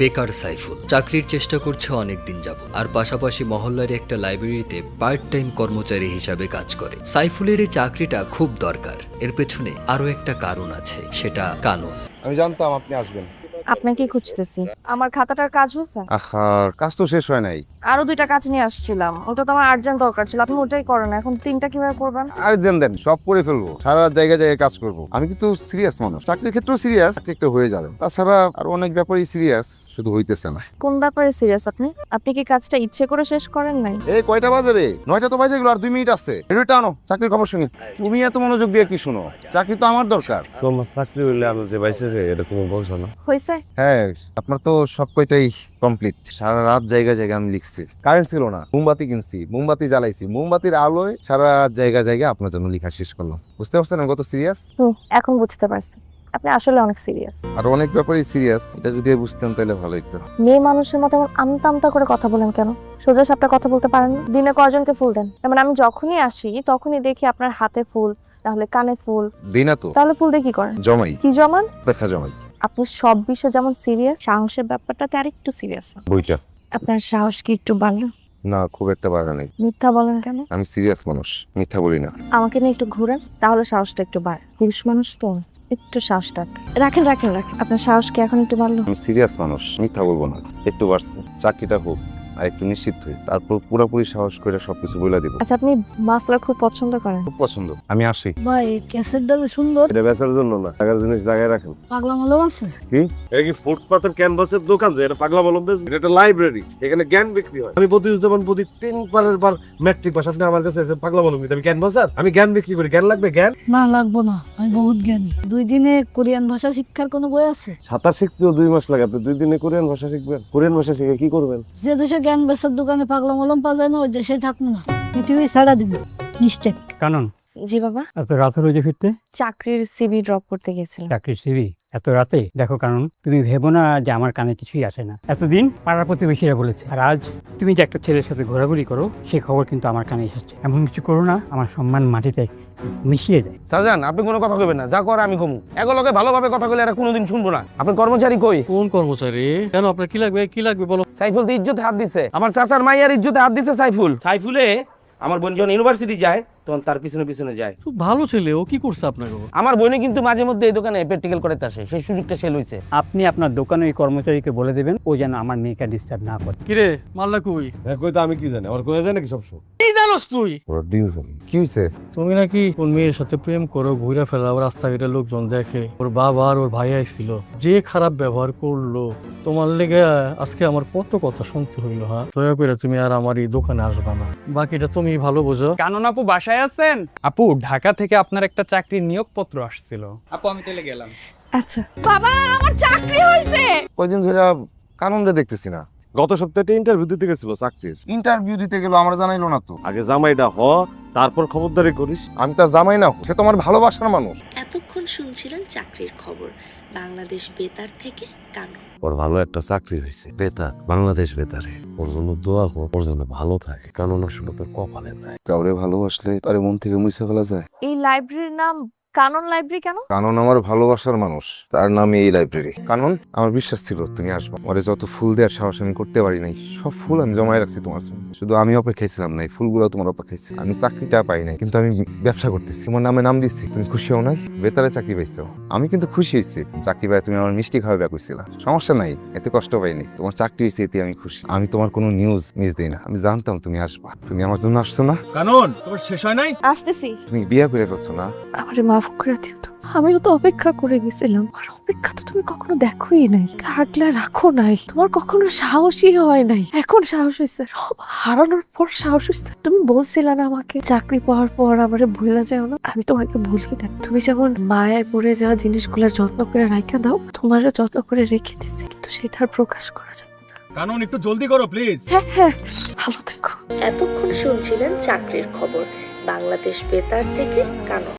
বেকার সাইফুল চাকরির চেষ্টা করছে অনেক দিন যাবত আর পাশাপাশি মহল্লার একটা লাইব্রেরিতে পার্ট টাইম কর্মচারী হিসাবে কাজ করে। সাইফুলের এই চাকরিটা খুব দরকার, এর পেছনে আরো একটা কারণ আছে, সেটা কানুন। আমি জানতাম আপনি আসবেন। আপনাকে খুঁজতেছি। আমার খাতাটার কাজ হয়েছে? আহা, কাজ তো শেষ হয় নাই। আরো 2টা কাজ নিয়ে আসছিলাম, ওটা তো আমার আর্জেন্ট দরকার ছিল, আপনি ওটাই করেন। এখন 3টা কিভাবে করবেন? আর দেন সব করে ফেলবো, সারা রাত জায়গায় জায়গায় কাজ করবো। আমি কিন্তু সিরিয়াস মানুষ, চাকরির ক্ষেত্রেও সিরিয়াস, একটা হয়ে যাবে। তাছাড়া আর অনেক ব্যাপারই সিরিয়াস, শুধু হইতেছে না। কোন ব্যাপারে সিরিয়াস আপনি? আপনি কি কাজটা ইচ্ছে করে শেষ করেন নাই? এই কয়টা বাজে রে? 9টা তো বাজে গেলো, আর 2 মিনিট আছে। এটা আনো, চাকরির খবর শুনি। তুমি এত মনোযোগ দিয়ে কি শুনো? চাকরি তো আমার দরকার। তোমার চাকরি হইলে আমি যে বাইসে যে এটা তুমি বলছো না। হয়েছে? হ্যাঁ, আপনার তো সব কয়টাই কমপ্লিট। সারা রাত জায়গায় জায়গায় আমি লিখছি, কারেন্ট ছিল না, মোমবাতি কিনছি, মোমবাতি জ্বালাইছি, মোমবাতির আলোয় সারা রাত জায়গায় জায়গায় আপনার জন্য লেখা শেষ করলাম। বুঝতে পারছেন আমি কত সিরিয়াস? এখন বুঝতে পারছি আপনি আসলে অনেক সিরিয়াস। আর অনেক ব্যাপারই সিরিয়াস, এটা যদি বুঝতেন তাহলে ভালো হতো। মেয়ে মানুষের মতো এমন আমতা আমতা করে কথা বলেন কেন? সোজা সাপটা কথা বলতে পারেন না? দিনে কয়জনকে ফুল দেন? মানে আমি যখনই আসি তখনই দেখি আপনার হাতে ফুল, তাহলে কানে ফুল। দিই না তো, তাহলে ফুল দিয়ে কি করেন? জমাই, কি জমান? দেখা জমাই। আপনি সব বিষয় যেমন সিরিয়াস, সাহসের ব্যাপারটাতে আরেকটু সিরিয়াস। বইটা আপনার সাহস কি একটু বাড়লো? না, খুব একটা বাড়া নেই। মিথ্যা বলেন কেন? আমি সিরিয়াস মানুষ, মিথ্যা বলি না। আমাকে নিয়ে একটু ঘুরান, তাহলে সাহসটা একটু বাড়ে। পুরুষ মানুষ তো, একটু সাহসটা রাখেন রাখেন রাখেন। আপনার সাহস কি এখন একটু বাড়লো? আমি সিরিয়াস মানুষ, মিথ্যা বলবো না। একটু বাড়ছে, চাকরিটা হোক আর একটু নিশ্চিত হই, তারপর পুরোপুরি সাহস করে সবকিছু বলে দিব। আচ্ছা, আপনি মাছলা খুব পছন্দ করেন? খুব পছন্দ। আমি আসি। ভাই ক্যাসেটটা সুন্দর, এটা বেচার জন্য না, টাকার জিনিস জায়গায় রাখেন। পাগলা মালও আছে। এটা কি ফুটপাতের ক্যানভাসের দোকান যে এটা পাগলা বলম বেশ? এটা একটা লাইব্রেরি, এখানে জ্ঞান বিক্রি হয়। আমি প্রতি 3 বারের বার ম্যাট্রিক পাস, আপনি আমার কাছে এসে পাগলা বলম আমি ক্যানভাসার? আমি জ্ঞান বিক্রি করি, জ্ঞান লাগবে জ্ঞান? না লাগবো না, আমি বহুত জ্ঞানী। 2 দিনে কোরিয়ান ভাষা শিক্ষার কোনো বই আছে? সাঁতার শিখতেও 2 মাস লাগে, আপনি 2 দিনে কোরিয়ান ভাষা শিখবেন? কোরিয়ান ভাষা শিখে কি করবেন? যে দেশে জ্ঞান বেচার দোকানে পাগলা মলম পাওয়া যায় না, ওই দেশে থাকবো না, পৃথিবী ছাড়া দিব নিশ্চয়। কানন, জি বাবা। এত রাতে রোজে ফিরতে? চাকরির সিভি ড্রপ করতে গেছিলাম। চাকরির সিবি এত রাতে? দেখো কানন, তুমি ভেবো না যে আমার কানে কিছুই আসে না। এতদিন পাড়ার প্রতিবেশীরা বলেছে, আর আজ তুমি যে একটা ছেলের সাথে ঘোরাঘুরি করো সে খবর কিন্তু আমার কানে এসেছে। এমন কিছু করো না আমার সম্মান মাটিতে মিশিয়ে দেয়। সাজান, আপনি কোনো কথা কইবেন না, যা করে আমি কমু। এগুলোকে ভালোভাবে কথা কইলে এরা কোনোদিন শুনবো না। আপনার কর্মচারী কই? কোন কর্মচারী? কেন, আপনার কি লাগবে? কি লাগবে বলো। সাইফুল তো ইজ্জতে হাত দিছে, আমার চাচার মাইয়ার ইজ্জতে হাত দিছে সাইফুলে আমার বোন যখন ইউনিভার্সিটি যায় তখন তার পিছনে পিছনে যায়। খুব ভালো ছেলে, ও কি করছে আপনাকে? আমার বোনে কিন্তু মাঝে মধ্যে এই দোকানে প্র্যাকটিক্যাল করাতে আসে, সেই সুযোগটা সে লইছে। আপনি আপনার দোকানের ওই কর্মচারীকে বলে দেবেন ও যেন আমার মেয়েকে ডিস্টার্ব না করে। কিরে মাল্লা কই? কই তো আমি কি জানি, আমার কয়ে যায় নাকি সবসময়? কি জানোস তুই? কি হয়েছে? তুমি নাকি ওর মেয়ের সাথে প্রেম করো, ঘুরে ফেলা, ওর রাস্তাঘাটে লোকজন দেখে। ওর বাবা আর ওর ভাই আইছিল, যে খারাপ ব্যবহার করলো তোমার লেগে আজকে আমার কত কথা শুনতে হইলো। হ্যাঁ, দয়া করে তুমি আর আমার এই দোকানে আসবা না, বাকিটা তুমি ভালো বোঝো। কানন আপু বাসায় আছেন? আপু, ঢাকা থেকে আপনার একটা চাকরির নিয়োগপত্র আসছিল। আপু আমি তাহলে গেলাম। আচ্ছা বাবা, আমার চাকরি হয়েছে। কয়দিন ধরে কানুনটা দেখতেছি না। গত সপ্তাহে ইন্টারভিউ দিতে গেছিল চাকরির। ইন্টারভিউ দিতে গেল, আমার জানাইলো না তো। আগে জামাইটা হ, তারপর খবরদারি করিস। আমি তার জামাই না, সে তো আমার ভালোবাসার মানুষ। এতক্ষণ শুনছিলেন চাকরির খবর বাংলাদেশ বেতার থেকে কানন। ওর ভালো একটা চাকরি হয়েছে, বেতার, বাংলাদেশ বেতারে। ওর জন্য দোয়া কর, ওর জন্য ভালো থাকে, কারণ আসলে তোর কপালে নাই। কাউরে ভালোবাসলে তার মন থেকে মুছে ফেলা যায়। এই লাইব্রেরির নাম কানন লাইব্রেরি কেন? কানন আমার ভালোবাসার মানুষ, তার নামে এই লাইব্রেরি। কানন, আমার বিশ্বাস ছিল তুমি আসবে। ওরে যত ফুল দেওয়ার সাহস আমি করতে পারি নাই, সব ফুল আমি জমায় রাখছি তোমার জন্য। শুধু আমি অপেক্ষায় ছিলাম না, এই ফুলগুলো তোমার অপেক্ষায় ছিল। আমি চাকরিটা পাই নাই, কিন্তু আমি ব্যবসা করতেছি, তোমার নামে নাম দিচ্ছি। তুমি খুশি হও নাই? বেতারে চাকরি পাইছো, আমি কিন্তু খুশি হয়েছি। চাকরি পাই তুমি আমার মিষ্টি খাওয়া কইছিলা, সমস্যা নাই, এতে কষ্ট পাইনি। তোমার চাকরি হয়েছে, এতে আমি খুশি। আমি তোমার কোনো নিউজ মিস দিই না, আমি জানতাম তুমি আসবা। তুমি আমার জন্য আসছো না? কানন, তোমার শেষ হয় নাই? আসতেছি। তুমি বিয়ে করে ফেলছো না? আমারে মাফ করে দিও তো, আমিও তো অপেক্ষা করে গেছিলাম। আর অপেক্ষা তো তুমি কখনো দেখোই নাই, আগলা রাখো নাই, তোমার কখনো সাহসই হয় নাই। এখন সাহস হয়েছে, সব হারানোর পর সাহস হয়েছে। তুমি বলছিলে না আমাকে চাকরি পাওয়ার পর আমারে ভুলে যাও না, আমি তোমাকে ভুলি না। তুমি যেমন মায়ায় পড়ে যাওয়া জিনিসগুলোর যত্ন করে রাখা দাও, তোমারও যত্ন করে রেখে দিছি, কিন্তু সেটার প্রকাশ করা যাবে না। কানন, একটু জলদি করো প্লিজ। হ্যাঁ হ্যাঁ, ভালো থেকো। এতক্ষণ শুনছিলেন চাকরির খবর বাংলাদেশ বেতার থেকে কানন।